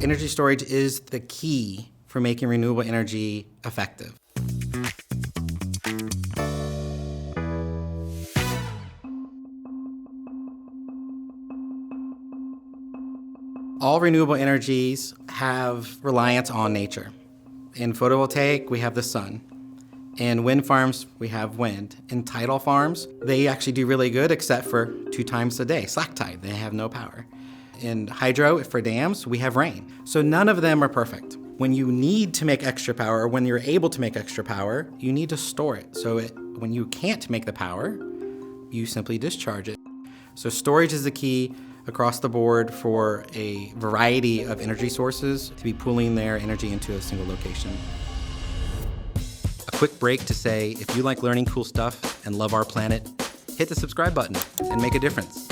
Energy storage is the key for making renewable energy effective. All renewable energies have reliance on nature. In photovoltaic, we have the sun. In wind farms, we have wind. In tidal farms, they actually do really good except for 2 times a day, slack tide. They have no power. In hydro, for dams, we have rain. So none of them are perfect. When you need to make extra power, or when you're able to make extra power, you need to store it. So when you can't make the power, you simply discharge it. So storage is the key across the board for a variety of energy sources to be pooling their energy into a single location. A quick break to say, if you like learning cool stuff and love our planet, hit the subscribe button and make a difference.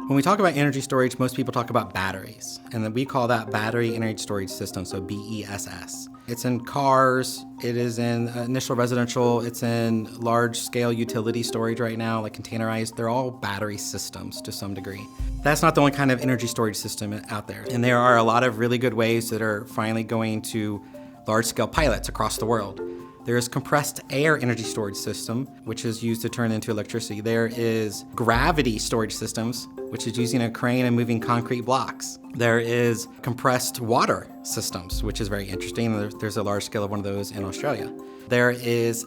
When we talk about energy storage, most people talk about batteries, and then we call that battery energy storage system, so BESS. It's in cars, it is in initial residential, it's in large-scale utility storage right now, like containerized. They're all battery systems to some degree. That's not the only kind of energy storage system out there, and there are a lot of really good ways that are finally going to large-scale pilots across the world. There is compressed air energy storage system, which is used to turn into electricity. There is gravity storage systems, which is using a crane and moving concrete blocks. There is compressed water systems, which is very interesting. There's a large scale of one of those in Australia. There is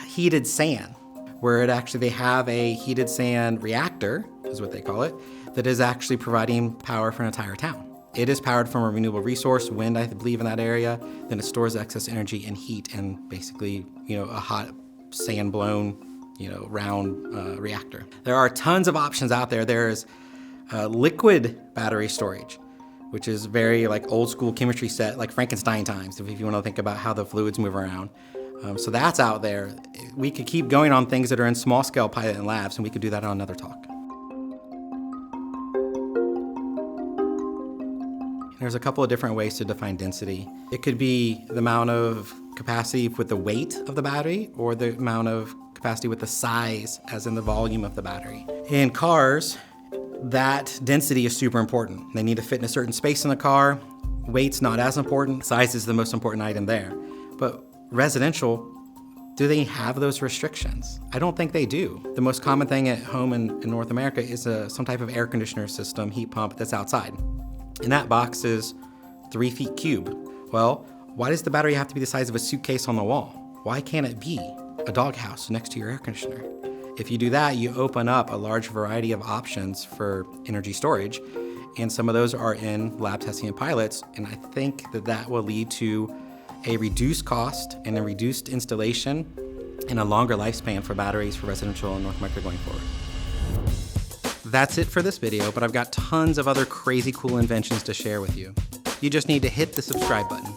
heated sand, where they have a heated sand reactor, is what they call it, that is actually providing power for an entire town. It is powered from a renewable resource, wind, I believe, in that area. Then it stores excess energy and heat in basically, a hot sand-blown, round reactor. There are tons of options out there. There's liquid battery storage, which is very like old school chemistry set, like Frankenstein times, if you want to think about how the fluids move around. So that's out there. We could keep going on things that are in small scale pilot and labs, and we could do that on another talk. There's a couple of different ways to define density. It could be the amount of capacity with the weight of the battery or the amount of capacity with the size, as in the volume of the battery. In cars, that density is super important. They need to fit in a certain space in the car. Weight's not as important. Size is the most important item there. But residential, do they have those restrictions? I don't think they do. The most common thing at home in North America is some type of air conditioner system, heat pump that's outside. And that box is 3 feet cube. Well, why does the battery have to be the size of a suitcase on the wall? Why can't it be a doghouse next to your air conditioner? If you do that, you open up a large variety of options for energy storage, and some of those are in lab testing and pilots, and I think that will lead to a reduced cost and a reduced installation and a longer lifespan for batteries for residential in North America going forward. That's it for this video, but I've got tons of other crazy cool inventions to share with you. You just need to hit the subscribe button.